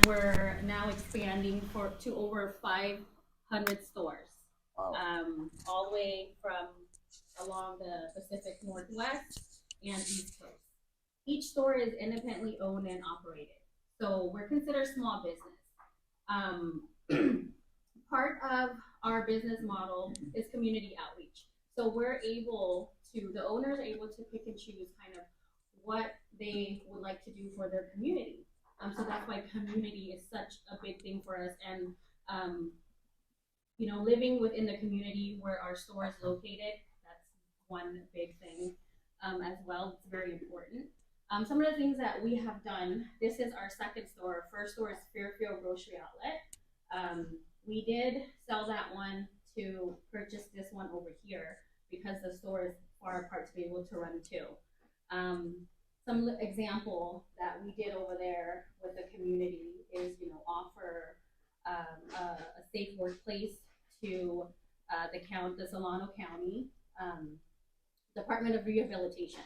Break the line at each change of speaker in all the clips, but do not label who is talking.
we're now expanding to over 500 stores.
Wow.
All the way from along the Pacific Northwest and East Coast. Each store is independently owned and operated, so we're considered small business. Part of our business model is community outreach. So the owners are able to pick and choose kind of what they would like to do for their community. So that's why community is such a big thing for us. And living within the community where our store is located, that's one big thing as well. It's very important. Some of the things that we have done, this is our second store. Our first store is Fairfield Grocery Outlet. We did sell that one to purchase this one over here because the store is far apart to be able to run two. Some example that we did over there with the community is, offer a safe workplace to the Solano County Department of Rehabilitation.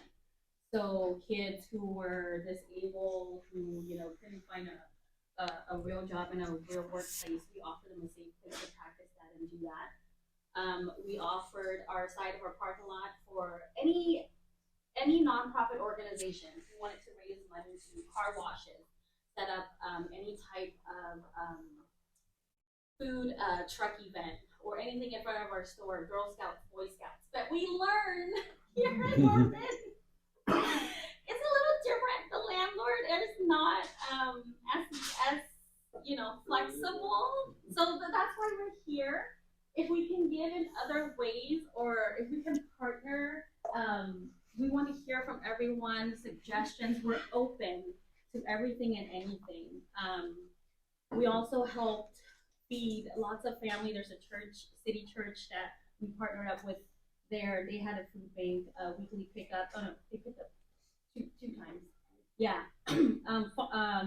So kids who were disabled, who couldn't find a real job in a real workplace, we offered them a safe place to practice that and do that. We offered our side of our parking lot for any nonprofit organization who wanted to raise money to car washes, set up any type of food truck event or anything in front of our store, Girl Scouts, Boy Scouts. But we learned here in Norman, it's a little different. The landlord is not as flexible. So that's why we're here. If we can give in other ways, or if we can partner, we want to hear from everyone, suggestions. We're open to everything and anything. We also helped feed lots of family. There's a city church that we partnered up with there. They had a food bank, weekly pickup. Oh no, they picked up two times. Yeah.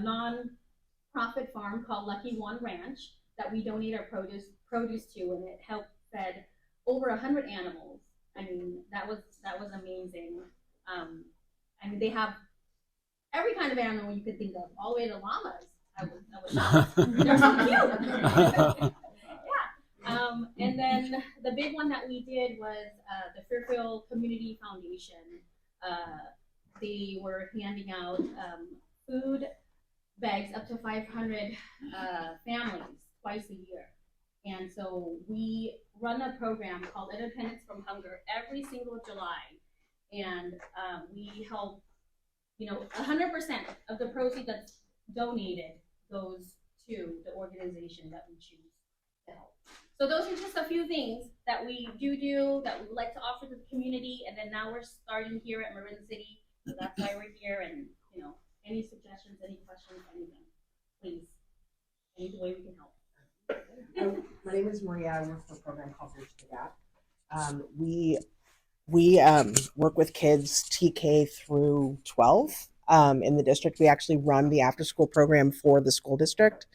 Non-profit farm called Lucky One Ranch that we donate our produce to, and it helped fed over 100 animals. I mean, that was amazing. They have every kind of animal you could think of, all the way to llamas. I was shocked. They're so cute. Yeah. And then the big one that we did was the Fairfield Community Foundation. They were handing out food bags up to 500 families twice a year. And so we run a program called Independence from Hunger every single July. And we help, 100% of the proceeds that's donated goes to the organization that we choose to help. So those are just a few things that we do that we would like to offer to the community. And then now we're starting here at Marin City. So that's why we're here. And, any suggestions, any questions, anything, please. Any way we can help.
My name is Maria. I work for a program called Bridge the Gap. We work with kids TK through 12 in the district. We actually run the after-school program for the school district,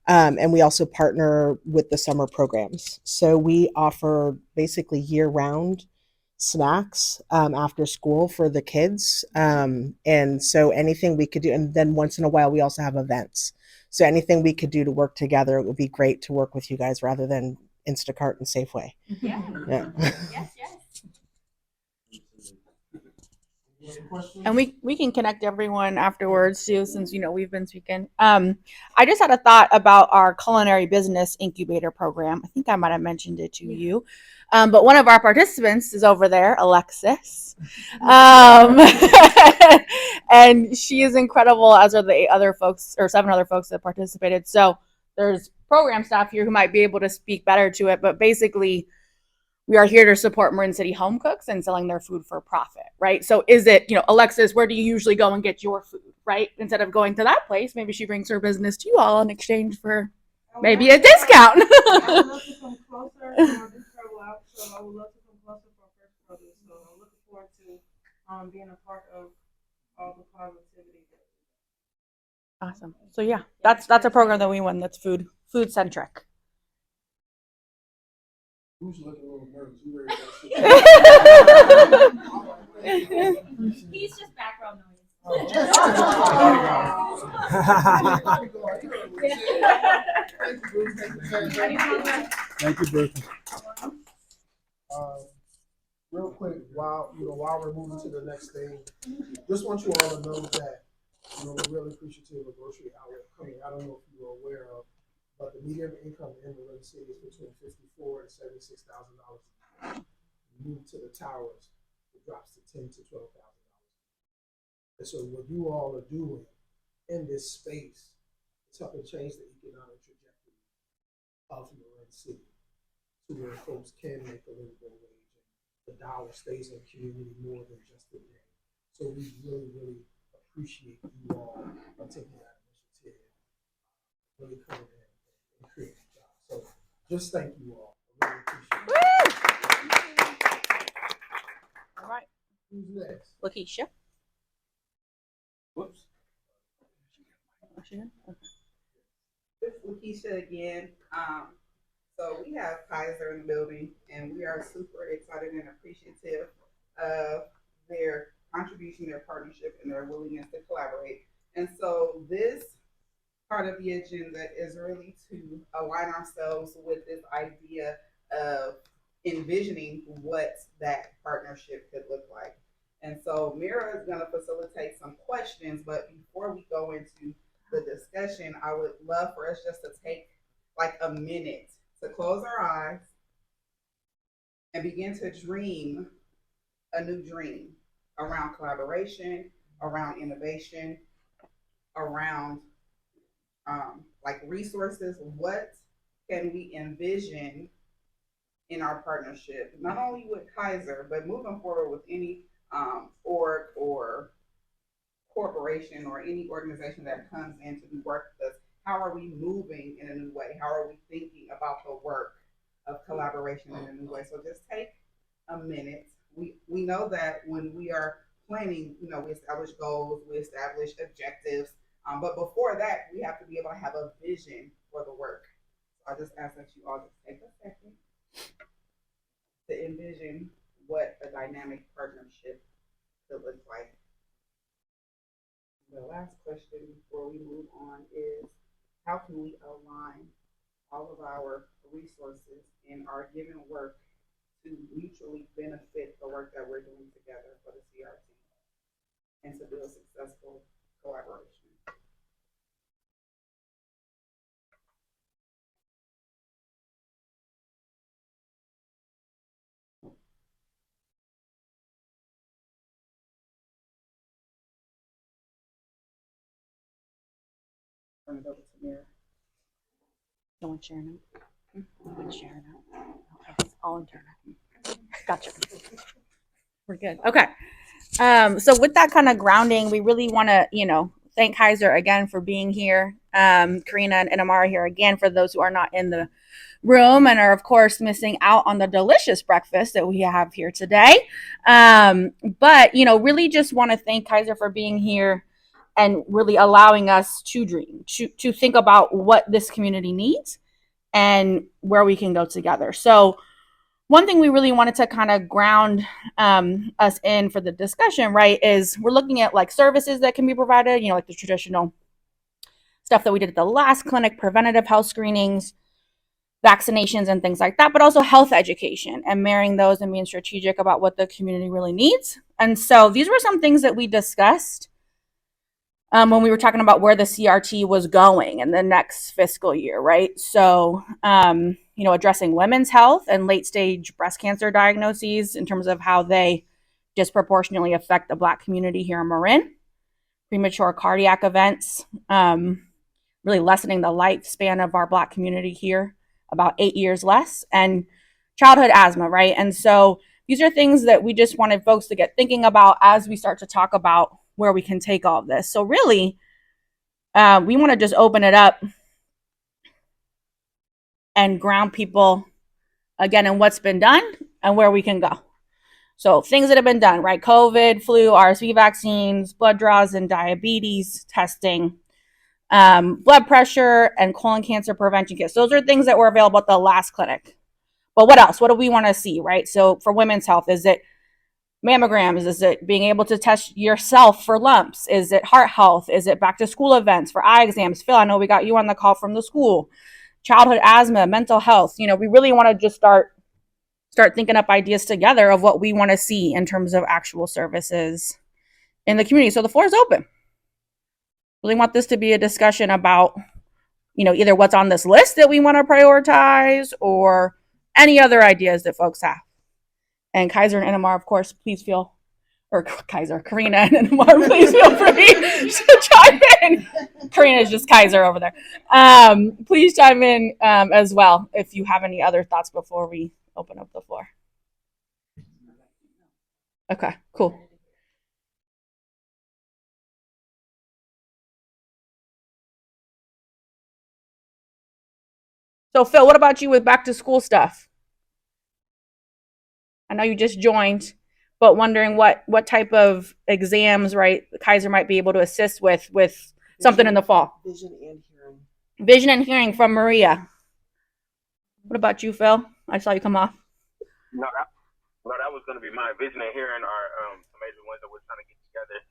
and we also partner with the summer programs. So we offer basically year-round snacks after school for the kids, and so anything we could do. And then once in a while, we also have events. So anything we could do to work together, it would be great to work with you guys rather than Instacart and Safeway.
Yeah. Yes.
And we can connect everyone afterwards too, since we've been speaking. I just had a thought about our culinary business incubator program. I think I might have mentioned it to you. But one of our participants is over there, Alexis. And she is incredible, as are the 8 other folks or 7 other folks that participated. So there's program staff here who might be able to speak better to it, but basically we are here to support Marin City home cooks and selling their food for profit, right? So is it, Alexis, where do you usually go and get your food, right? Instead of going to that place, maybe she brings her business to you all in exchange for maybe a discount.
I would love to come closer. I do travel out, so I would love to come closer for Fresh Produce. So I'm looking forward to being a part of all the positivity.
Awesome. So yeah, that's a program that we won that's food centric.
Who's looking a little nervous? You ready to
He's just background noise.
Thank you, Bruce. Thank you, Bruce. Real quick, while we're moving to the next thing, just want you all to know that we're really appreciative of grocery outlet coming. I don't know if you were aware of, but the median income in the Marin city is between $54,000 and $76,000. Move to the towers, it drops to $10,000 to $12,000. And so what you all are doing in this space is helping change the economic trajectory of Marin City to where folks can make a livable wage. The dollar stays in the community more than just a day. So we really, really appreciate you all taking that initiative, really coming in and creating jobs. So just thank you all. I really appreciate it.
All right.
Who's next?
Lakeisha.
Whoops.
This is Lakeisha again. So we have Kaiser in the building, and we are super excited and appreciative of their contribution, their partnership, and their willingness to collaborate. And so this part of the agenda is really to align ourselves with this idea of envisioning what that partnership could look like. And so Mira is going to facilitate some questions, but before we go into the discussion, I would love for us just to take like a minute to close our eyes and begin to dream a new dream around collaboration, around innovation, around like resources. What can we envision in our partnership, not only with Kaiser, but moving forward with any org or corporation or any organization that comes in to do work with us? How are we moving in a new way? How are we thinking about the work of collaboration in a new way? So just take a minute. We know that when we are planning, we establish goals, we establish objectives, but before that, we have to be able to have a vision for the work. So I just ask that you all just take a second to envision what a dynamic partnership could look like. The last question before we move on is, how can we align all of our resources in our given work to mutually benefit the work that we're doing together for the CRT and to build successful collaboration? Turn it over to Mira.
No one sharing now. No one sharing now. Okay, it's all internal. Gotcha. We're good. Okay. So with that kind of grounding, we really want to, thank Kaiser again for being here. Karina and Amara here again for those who are not in the room and are of course missing out on the delicious breakfast that we have here today. But really just want to thank Kaiser for being here and really allowing us to dream, to think about what this community needs and where we can go together. So one thing we really wanted to kind of ground us in for the discussion, right, is we're looking at like services that can be provided, like the traditional stuff that we did at the last clinic, preventative health screenings, vaccinations and things like that, but also health education and marrying those and being strategic about what the community really needs. And so these were some things that we discussed when we were talking about where the CRT was going in the next fiscal year, right? So, addressing women's health and late stage breast cancer diagnoses in terms of how they disproportionately affect the Black community here in Marin, premature cardiac events, really lessening the lifespan of our Black community here, about 8 years less, and childhood asthma, right? And so these are things that we just wanted folks to get thinking about as we start to talk about where we can take all of this. So really, we want to just open it up and ground people again in what's been done and where we can go. So things that have been done, right? COVID, flu, RSV vaccines, blood draws and diabetes testing, blood pressure and colon cancer prevention kits. Those are things that were available at the last clinic. But what else? What do we want to see, right? So for women's health, is it mammograms? Is it being able to test yourself for lumps? Is it heart health? Is it back to school events for eye exams? Phil, I know we got you on the call from the school. Childhood asthma, mental health. You know, we really want to just start thinking up ideas together of what we want to see in terms of actual services in the community. So the floor is open. Really want this to be a discussion about, you know, either what's on this list that we want to prioritize or any other ideas that folks have. And Kaiser and NMR, of course, please feel, or Kaiser, Karina and NMR, please feel free to chime in. Karina is just Kaiser over there. Please chime in as well if you have any other thoughts before we open up the floor. Okay, cool. So Phil, what about you with back to school stuff? I know you just joined, but wondering what type of exams, right, Kaiser might be able to assist with something in the fall.
Vision and hearing.
Vision and hearing from Maria. What about you, Phil? I saw you come off.
No, that was going to be my vision and hearing are some major ones that we're trying to get together.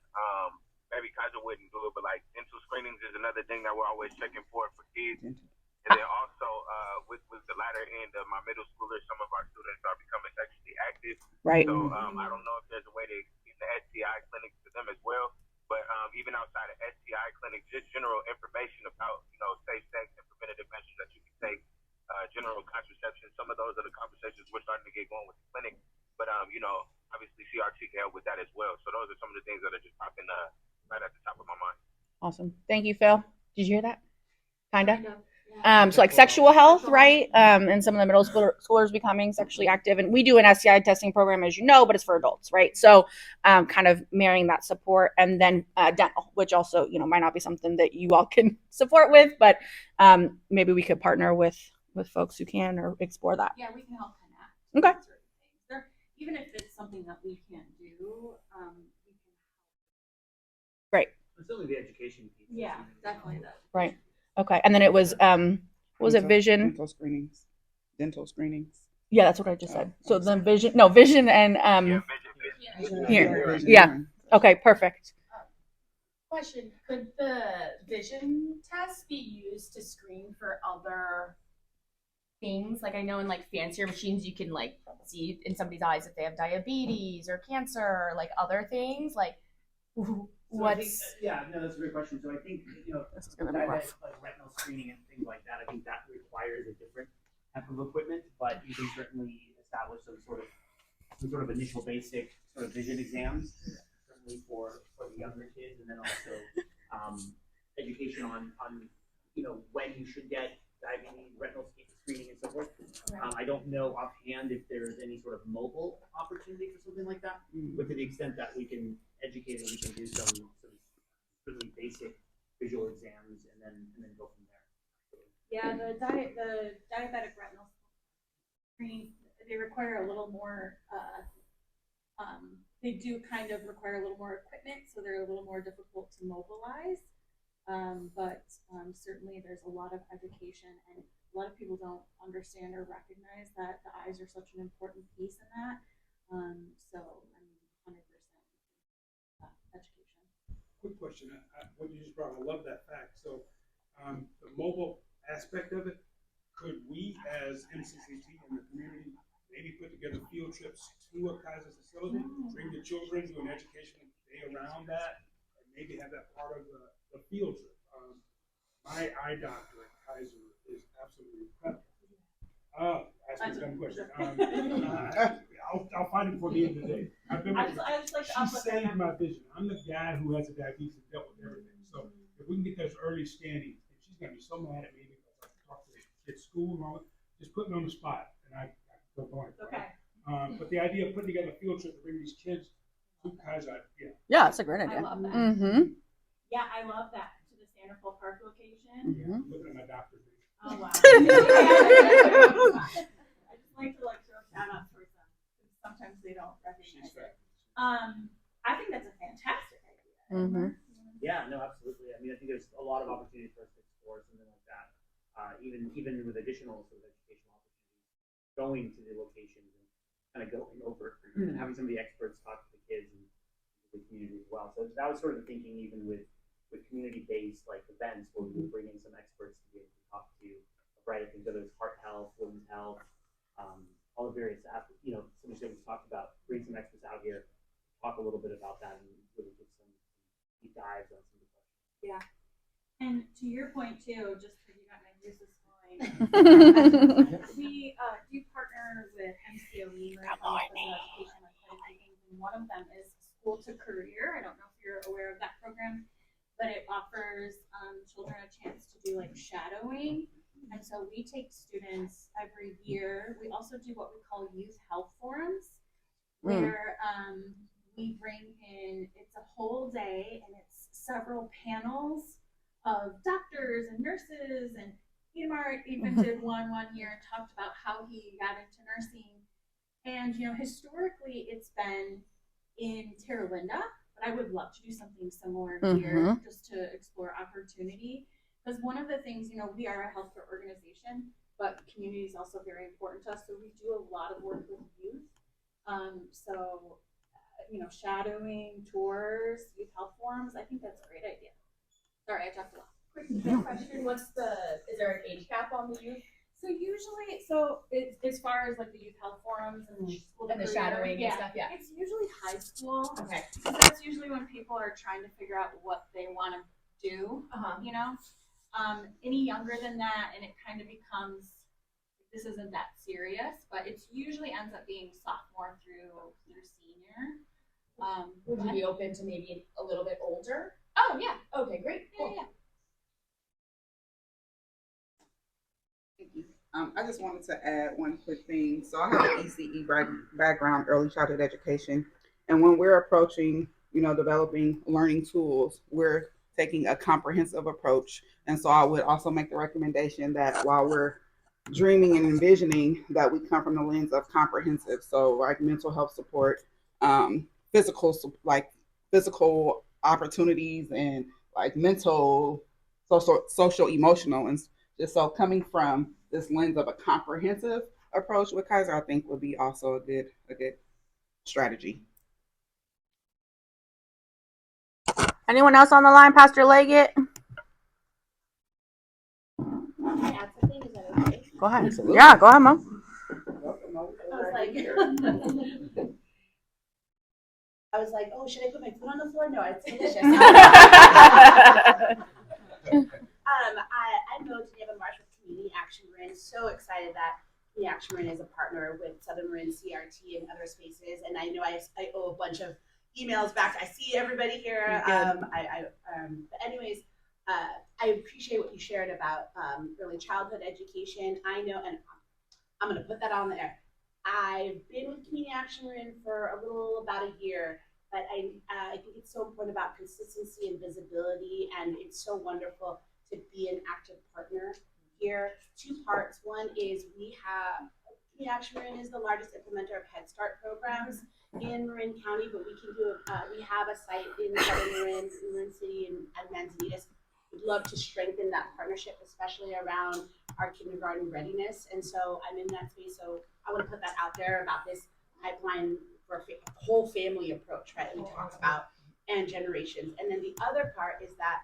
Maybe Kaiser wouldn't do it, but like dental screenings is another thing that we're always checking for kids. And then also with the latter end of my middle schoolers, some of our students are becoming sexually active.
Right.
So I don't know if there's a way to get the STI clinics to them as well. But even outside of STI clinics, just general information about, you know, safe sex and preventative measures that you can take, general contraception. Some of those are the conversations we're starting to get going with the clinic. But, you know, obviously CRT can help with that as well. So those are some of the things that are just popping right at the top of my mind.
Awesome. Thank you, Phil. Did you hear that? Kind of. So like sexual health, right? And some of the middle schoolers becoming sexually active. And we do an STI testing program, as you know, but it's for adults, right? So kind of marrying that support. And then dental, which also, you know, might not be something that you all can support with, but maybe we could partner with folks who can or explore that.
Yeah, we can help connect.
Okay.
Certain things. Even if it's something that we can't do, we can.
Great.
Certainly the education piece.
Yeah, definitely that.
Right. Okay. And then it was what was it vision?
Dental screenings.
Yeah, that's what I just said. So then vision and here. Yeah. Okay, perfect.
Question: could the vision test be used to screen for other things? Like I know in like fancier machines, you can like see in somebody's eyes if they have diabetes or cancer, or like other things. Like what's?
That's a great question. So I think, you know,
This is gonna be rough.
like retinal screening and things like that, I think that requires a different type of equipment, but you can certainly establish some sort of initial basic sort of vision exams, certainly for the younger kids, and then also education on you know when you should get diabetes, retinal screening, and so forth. I don't know offhand if there's any sort of mobile opportunity for something like that, but to the extent that we can educate and we can do some really basic visual exams and then go from there.
Yeah, the diabetic retinal screening, they require a little more. They do kind of require a little more equipment, so they're a little more difficult to mobilize. But certainly there's a lot of education, and a lot of people don't understand or recognize that the eyes are such an important piece in that. So I mean, 100% education.
Quick question. What you just brought, I love that fact. So the mobile aspect of it, could we as MCCT in the community maybe put together field trips to a Kaiser facility, bring the children to an educational day around that, and maybe have that part of the field trip? My eye doctor at Kaiser is absolutely incredible. Ask me a dumb question. I'll find it before the end of the day. She saved my vision. I'm the guy who has a diabetes and dealt with everything. So if we can get those early standing, and she's gonna be so mad at me because I talk to the kids' school and all that, just put me on the spot, and I go blank.
Okay.
But the idea of putting together a field trip to bring these kids to Kaiser,
Yeah, that's a great idea.
I love that.
Mm-hmm.
Yeah, I love that. To the Sanderville Park location.
yeah, I'm looking at my doctor's.
Oh wow. I just like to throw shout outs for some. Sometimes they don't recognize it. I think that's a fantastic idea.
Mm-hmm.
Yeah, no, absolutely. I mean, I think there's a lot of opportunity for us to explore something like that, even with additional sort of educational opportunities, going to the locations and kind of going over and having some of the experts talk to the kids and the community as well. So that was sort of the thinking, even with community-based like events where we would bring in some experts to be able to talk to a variety of things, whether it's heart health, women's health, all the various, some of the we talked about, bring some experts out here, talk a little bit about that, and really get some deep dives on some of the questions.
Yeah. And to your point too, just because you got my juices flowing, we do partner with MCOE, Marin Education, on quite a few things, and one of them is School to Career. I don't know if you're aware of that program, but it offers children a chance to do like shadowing. And so we take students every year. We also do what we call youth health forums, where we bring in, it's a whole day and it's several panels of doctors and nurses, and Peter even did one year and talked about how he got into nursing. And historically it's been in Terra Linda, but I would love to do something similar here, just to explore opportunity. Because one of the things, we are a healthcare organization, but community is also very important to us. So we do a lot of work with youth. Shadowing, tours, youth health forums, I think that's a great idea. Sorry, I talked a lot.
Quick question, is there an age cap on the youth?
So usually, it's as far as like the youth health forums and school
And the
career,
shadowing and stuff, yeah.
It's usually high school.
Okay.
So that's usually when people are trying to figure out what they want to do, any younger than that, and it kind of becomes, this isn't that serious, but it usually ends up being sophomore through senior.
Would you be open to maybe a little bit older?
Oh yeah.
Okay, great. Cool.
Yeah.
Thank you. I just wanted to add one quick thing. So I have an ECE background, early childhood education, and when we're approaching, developing learning tools, we're taking a comprehensive approach. And so I would also make the recommendation that while we're dreaming and envisioning, that we come from the lens of comprehensive. So like mental health support, physical opportunities, and like mental, social, emotional, and just so coming from this lens of a comprehensive approach with Kaiser, I think would be also a good strategy.
Anyone else on the line, Pastor Leggett?
Can I add something? Is that okay?
Go ahead. Absolutely. Yeah, go ahead, Mom.
I was like, oh, should I put my foot on the floor? No, it's delicious. I'm Mo Geneva Marsh with Community Action Marin. So excited that Community Action Marin is a partner with Southern Marin, CRT, and other spaces. And I know I owe a bunch of emails back. I see everybody here. But anyways, I appreciate what you shared about early childhood education. I know, and I'm going to put that on there. I've been with Community Action Marin for about a year, but I think it's so important about consistency and visibility, and it's so wonderful to be an active partner here. Two parts. One is Community Action Marin is the largest implementer of Head Start programs in Marin County, but we have a site in Southern Marin City, and at Manzanitas. We'd love to strengthen that partnership, especially around our kindergarten readiness. And so I'm in that space. So I want to put that out there about this pipeline for a whole family approach, right? We talked about, and generations. And then the other part is that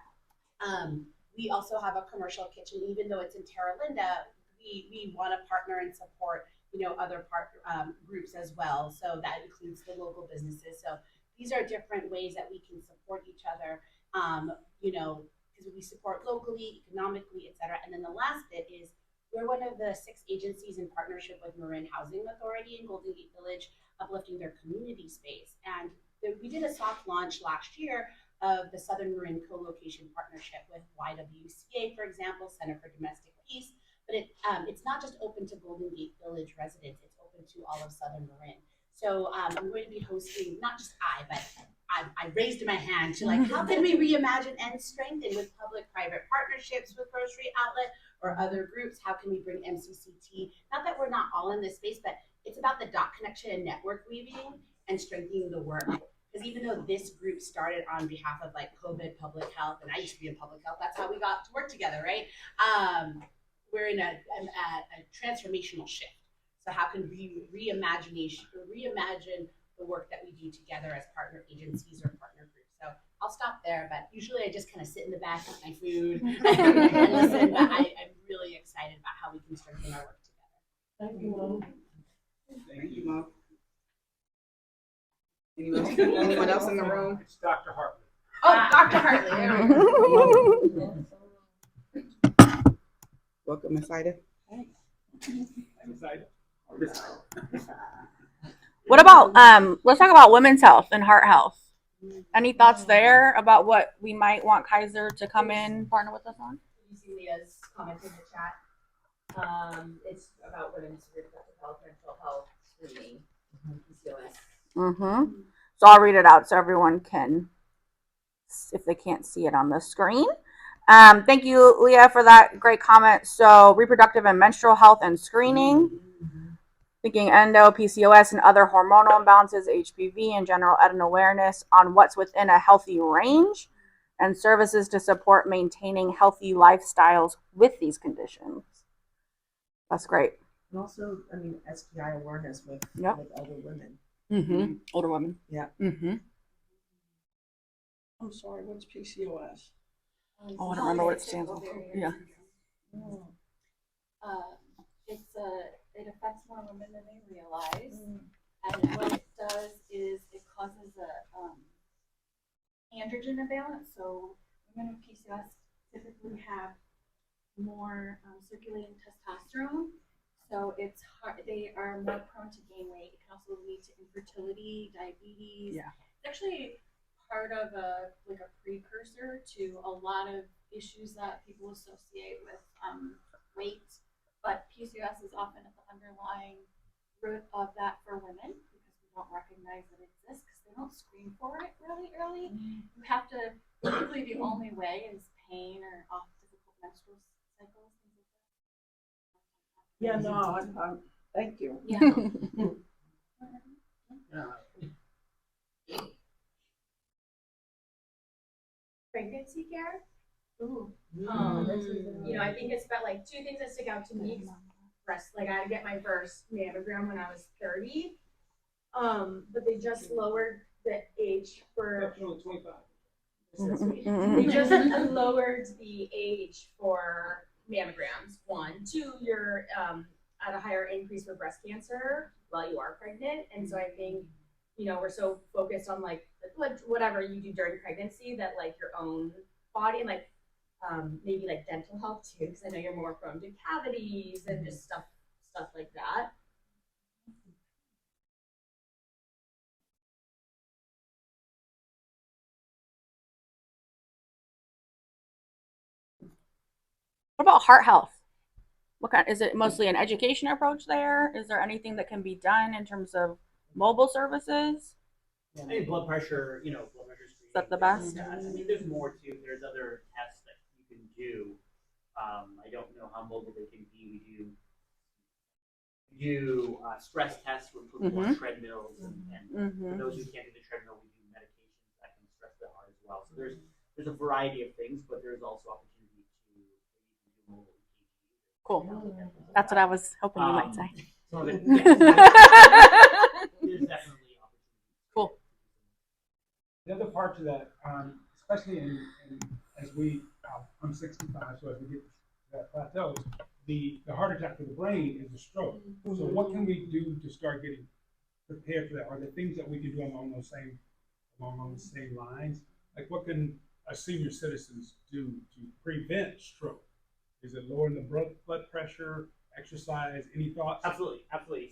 we also have a commercial kitchen, even though it's in Terra Linda. We want to partner and support, other groups as well. So that includes the local businesses. So these are different ways that we can support each other. Because we support locally, economically, et cetera. And then the last bit is we're one of the 6 agencies in partnership with Marin Housing Authority in Golden Gate Village, uplifting their community space. And we did a soft launch last year of the Southern Marin co-location partnership with YWCA, for example, Center for Domestic Peace. But it's not just open to Golden Gate Village residents, it's open to all of Southern Marin. So I'm going to be hosting, not just but I raised my hand to how can we reimagine and strengthen with public-private partnerships with Grocery Outlet or other groups? How can we bring MCCT? Not that we're not all in this space, but it's about the dot connection and network weaving and strengthening the work. Because even though this group started on behalf of COVID, public health, and I used to be in public health, that's how we got to work together, right? We're in a transformational shift. So how can we reimagine the work that we do together as partner agencies or partner groups? So I'll stop there, but usually I just kind of sit in the back, eat my food, and listen. But I'm really excited about how we can strengthen our work together.
Thank you, Mom.
Thank you, Mom. Anyone else in the room?
It's Dr. Hartley.
Oh, Dr. Hartley. There we go.
Welcome, Ms. Ida.
What about let's talk about women's health and heart health. Any thoughts there about what we might want Kaiser to come in partner with us on?
You see Leah's comment in the chat. It's about women's reproductive health, mental health, screening, PCOS.
Mm-hmm. So I'll read it out so everyone can, if they can't see it on the screen. Thank you, Leah, for that great comment. So reproductive and menstrual health and screening, thinking endo, PCOS, and other hormonal imbalances, HPV, and general ed and awareness on what's within a healthy range, and services to support maintaining healthy lifestyles with these conditions. That's great.
And also, I mean, STI awareness with older women.
Mm-hmm. Older women.
Yeah.
Mm-hmm.
I'm sorry, what's PCOS?
Oh, I don't remember what it stands for. Yeah.
It affects more women than they realize, and what it does is it causes a androgen imbalance. So women with PCOS typically have more circulating testosterone, so it's hard. They are more prone to gain weight. It can also lead to infertility, diabetes.
Yeah.
It's actually part of a precursor to a lot of issues that people associate with weight. But PCOS is often at the underlying root of that for women because we don't recognize that it exists because they don't screen for it really early. You have to, typically the only way is pain or off difficult menstrual cycles, things like that.
Yeah, no, thank you.
Yeah.
Pregnancy care.
Ooh.
I think it's about like two things that stick out to me. Breast, like I had to get my first mammogram when I was 30. But they just lowered the age for. They just lowered the age for mammograms. 1, 2, you're at a higher increase for breast cancer while you are pregnant, and so I think we're so focused on like whatever you do during pregnancy that like your own body and like maybe like dental health too, because I know you're more prone to cavities and just stuff like that.
What about heart health? What kind? Is it mostly an education approach there? Is there anything that can be done in terms of mobile services?
I think blood pressure, blood pressure screening.
Is that the best?
I mean, there's more too. There's other tests that you can do. I don't know how mobile they can be. We do stress tests with people on treadmills, and for those who can't do the treadmill, we do medications that can stress the heart as well. So there's a variety of things, but there's also opportunity to do mobile EKG.
Cool. That's what I was hoping you might say.
So there's definitely opportunity.
Cool.
The other part to that, especially as I'm 65, so as we get to that plateau, the heart attack for the brain is a stroke. So what can we do to start getting prepared for that? Are there things that we can do along those same lines? Like what can senior citizens do to prevent stroke? Is it lowering the blood pressure, exercise? Any thoughts?
Absolutely.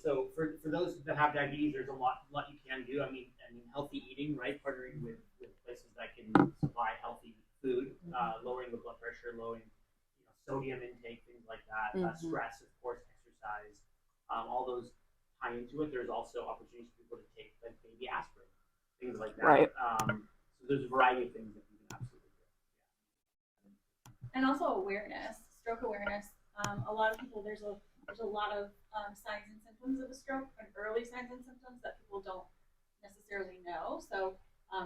So for those that have diabetes, there's a lot you can do. I mean, healthy eating, right? Partnering with places that can supply healthy food, lowering the blood pressure, lowering sodium intake, things like that. Stress, of course, exercise. All those tie into it. There's also opportunities for people to take like baby aspirin, things like that.
Right.
So there's a variety of things that you can absolutely do.
And also awareness, stroke awareness. A lot of people, there's a lot of signs and symptoms of a stroke, and early signs and symptoms that people don't necessarily know. So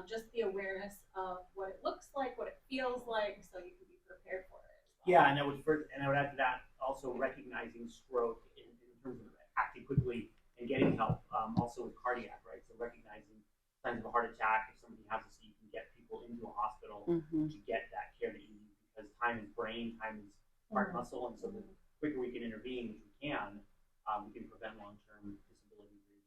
just the awareness of what it looks like, what it feels like, so you can be prepared for it.
Yeah, and I would add to that also recognizing stroke in terms of acting quickly and getting help. Also with cardiac, right? So recognizing signs of a heart attack, if somebody has it, so you can get people into a hospital to get that care that you need, because time is brain, time is heart muscle, and so the quicker we can intervene, which we can prevent long-term disability and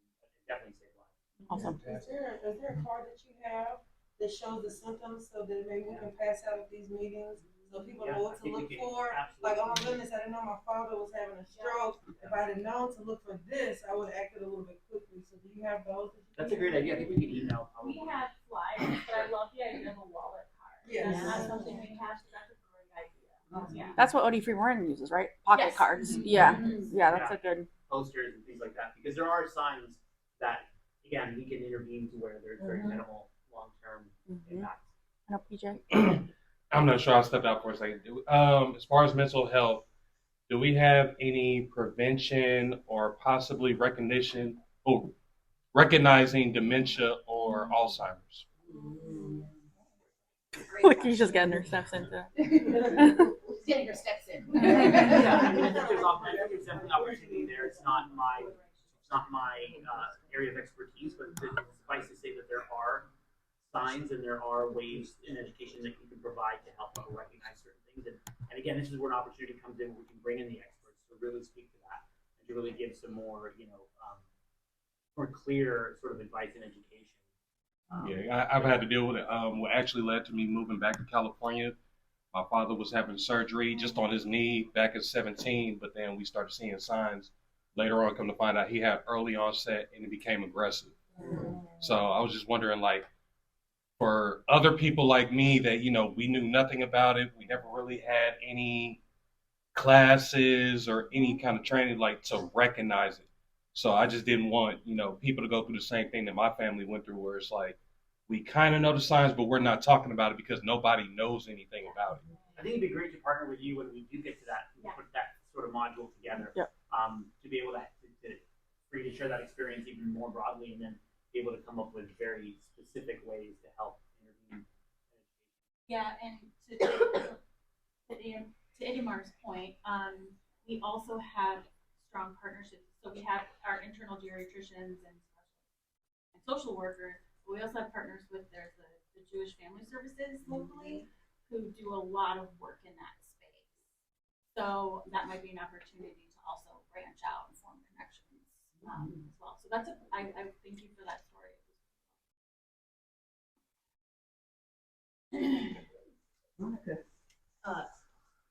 definitely save lives.
Awesome.
Is there a card that you have that shows the symptoms so that maybe we can pass out at these meetings so people know what to look for? Like, oh my goodness, I didn't know my father was having a stroke. If I had known to look for this, I would have acted a little bit quickly. So do you have those?
That's a great idea. I think we can email.
We have flyers, but I love the idea of a wallet card.
Yes.
And that's something we have, so that's a great idea. Yeah.
That's what OD Free Marin uses, right? Pocket
Yes.
cards. Yeah. Yeah, that's a good.
Posters and things like that, because there are signs that, again, we can intervene to where there's very minimal long-term impact.
I know, PJ.
I'm not sure. I'll step out for a second. As far as mental health, do we have any prevention or possibly recognition or recognizing dementia or Alzheimer's?
Look, he's just getting her steps into.
Getting her steps in.
Yeah, I mean, I think there's definitely opportunity there. It's not my area of expertise, but suffice to say that there are signs and there are ways in education that you can provide to help people recognize certain things. And again, this is where an opportunity comes in where we can bring in the experts to really speak to that and to really give some more, more clear sort of advice and education.
I've had to deal with it. What actually led to me moving back to California. My father was having surgery just on his knee back at 17, but then we started seeing signs later on. Come to find out, he had early onset and it became aggressive. So I was just wondering, like, for other people like me that, we knew nothing about it, we never really had any classes or any kind of training, like, to recognize it. So I just didn't want, people to go through the same thing that my family went through, where it's like, we kind of know the signs, but we're not talking about it because nobody knows anything about it.
I think it'd be great to partner with you when we do get to that, put that sort of module together, to be able to for you to share that experience even more broadly, and then be able to come up with very specific ways to help intervene.
Yeah, and to Idamar's point, we also have strong partnerships. So we have our internal geriatricians and social workers. But we also have partners with the Jewish Family Services locally, who do a lot of work in that space. So that might be an opportunity to also branch out and form connections as well. So I thank you for that story.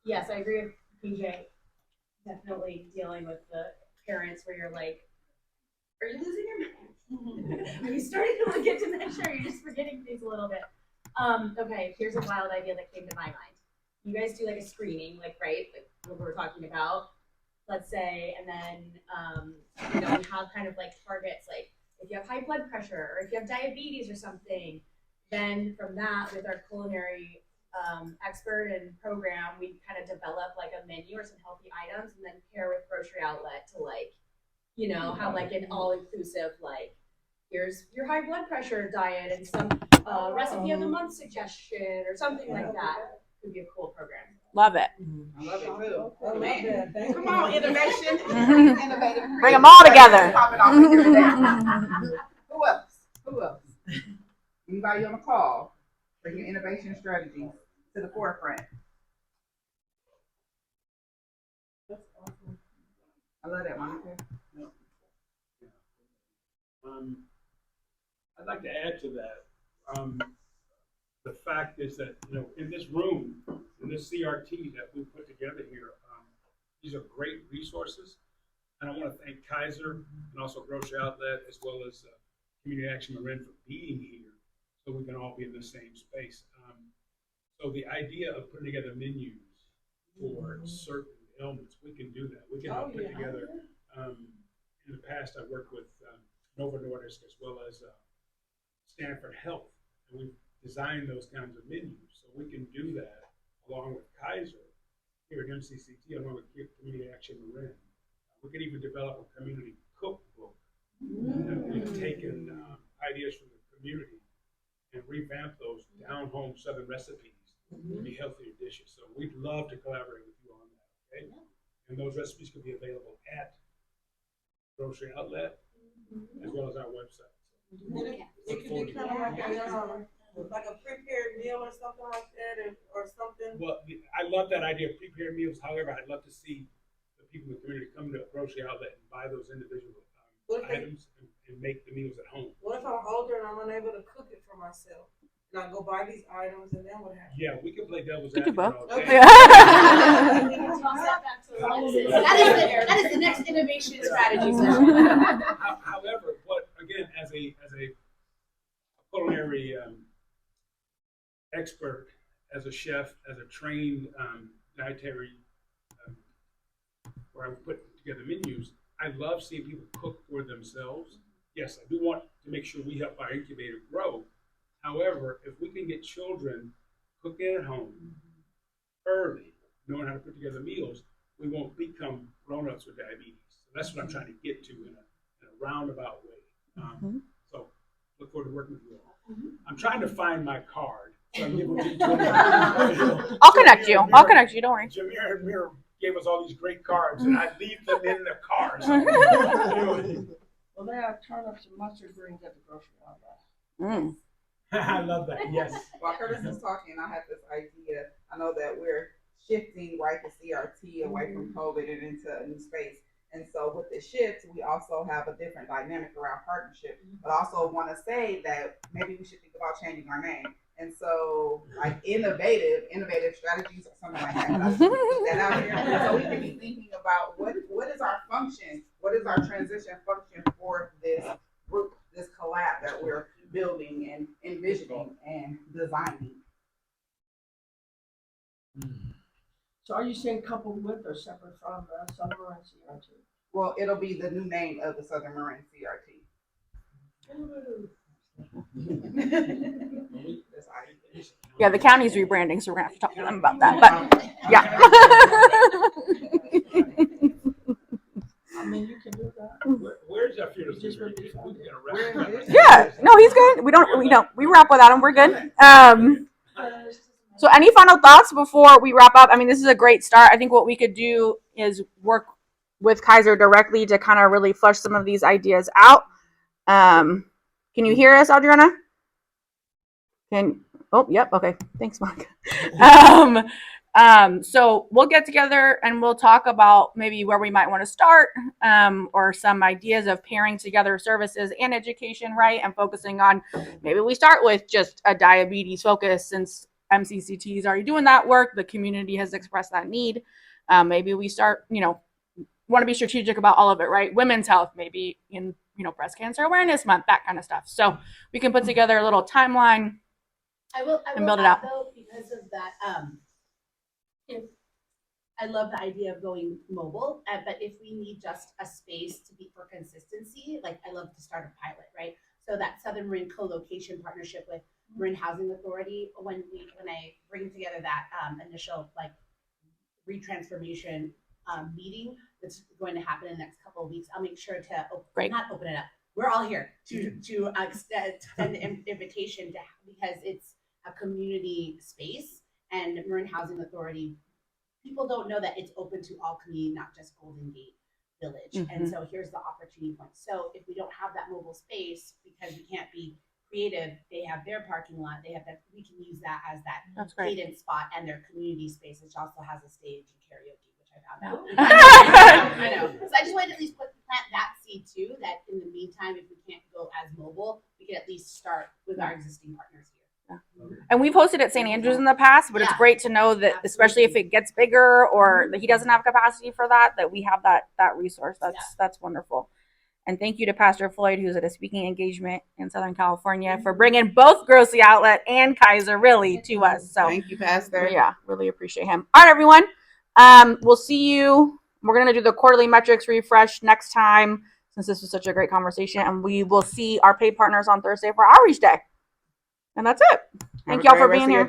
Yes, I agree with PJ. Definitely dealing with the parents where you're like, are you losing your mind? Are you starting to look at dementia? Or are you just forgetting things a little bit? Okay, here's a wild idea that came to my mind. You guys do like a screening, right? Like what we're talking about, let's say, and then you have kind of like targets, like if you have high blood pressure or if you have diabetes or something, then from that, with our culinary expert and program, we kind of develop like a menu or some healthy items, and then pair with grocery outlet to have like an all-inclusive, like, here's your high blood pressure diet and some recipe of the month suggestion or something like that. Would be a cool program.
Love it.
I love it too.
I love that.
Come on, innovation. Innovative.
Bring them all together.
Who else? Who else? Anybody on the call? Bring your innovation strategies to the forefront.
That's awesome.
I love that, Monica.
I'd like to add to that. The fact is that, in this room, in this CRT that we put together here, these are great resources. And I want to thank Kaiser and also Grocery Outlet, as well as Community Action Marin, for being here so we can all be in the same space. So the idea of putting together menus for certain ailments, we can do that. We can help put together. In the past, I worked with Nova Nordisk as well as Stanford Health, and we've designed those kinds of menus. So we can do that along with Kaiser here at MCCT, along with Community Action Marin. We can even develop a community cookbook. We've taken ideas from the community and revamp those down-home Southern recipes to be healthier dishes. So we'd love to collaborate with you on that, okay? And those recipes could be available at grocery outlet, as well as our website.
It could be kind of like a prepared meal or something like that, or something.
Well, I love that idea of prepared meals. However, I'd love to see the people in the community come to a grocery outlet and buy those individual items and make the meals at home.
What if I'm older and I'm unable to cook it for myself? And I go buy these items, and then what happens?
Yeah, we can play devil's
We can
advocate
both.
all day.
Okay.
That is the next innovation strategy.
However, what again, as a culinary expert, as a chef, as a trained dietary, where I put together menus, I love seeing people cook for themselves. Yes, I do want to make sure we help our incubator grow. However, if we can get children cooking at home early, knowing how to put together meals, we won't become grown-ups with diabetes. So that's what I'm trying to get to in a roundabout way. So look forward to working with you all. I'm trying to find my card. So I'm giving it to
I'll connect you. I'll connect you. Don't worry.
Jahmeer and Marin gave us all these great cards, and I leave them in the car. So, anyway.
Well, they have turnips and mustard greens at the grocery outlet.
I love that. Yes.
While Curtis is talking, I had this idea. I know that we're shifting right to CRT away from COVID and into a new space. And so with the shift, we also have a different dynamic around partnership. But I also want to say that maybe we should think about changing our name. And so, like innovative strategies or something like that. That out here. So we can be thinking about what is our function? What is our transition function for this group, this collab that we're building and envisioning and designing?
So are you saying coupled with or separate from Southern Marin CRT?
Well, it'll be the new name of the Southern Marin CRT.
Yeah, the county's rebranding, so we're gonna have to talk to them about that. But yeah.
I mean, you can do that.
Where's Jeff here?
Yeah, no, he's good. We wrap without him. We're good. So any final thoughts before we wrap up? I mean, this is a great start. I think what we could do is work with Kaiser directly to kind of really flush some of these ideas out. Can you hear us, Adriana? Yep. Okay. Thanks, Monica. So we'll get together and we'll talk about maybe where we might want to start, or some ideas of pairing together services and education, right? And focusing on, maybe we start with just a diabetes focus since MCCT is already doing that work. The community has expressed that need. Maybe we start, want to be strategic about all of it, right? Women's health, maybe in, Breast Cancer Awareness Month, that kind of stuff. So we can put together a little timeline.
I will
build it out.
Though, because of that, if I love the idea of going mobile, but if we need just a space to be for consistency, like I love to start a pilot, right? So that Southern Marin co-location partnership with Marin Housing Authority, when I bring together that initial like retransformation meeting that's going to happen in the next couple of weeks, I'll make sure to not open it up. We're all here to extend the invitation to, because it's a community space, and Marin Housing Authority, people don't know that it's open to all community, not just Golden Gate Village. And so here's the opportunity point. So if we don't have that mobile space because we can't be creative, they have their parking lot, they have that, we can use that as that cadence spot, and their community space, which also has a stage and karaoke, which I found out. I know. So I just wanted to at least plant that seed too, that in the meantime, if we can't go as mobile, we can at least start with our existing partners here.
And we've hosted at St. Andrews in the past, but it's great to know that, especially if it gets bigger or that he doesn't have capacity for that we have that resource. That's wonderful. And thank you to Pastor Floyd, who's at a speaking engagement in Southern California, for bringing both Grocery Outlet and Kaiser really to us. So
thank you, Pastor.
Yeah, really appreciate him. All right, everyone. We'll see you. We're going to do the quarterly metrics refresh next time, since this was such a great conversation. And we will see our paid partners on Thursday for Outreach Day. And that's it. Thank y'all for being here.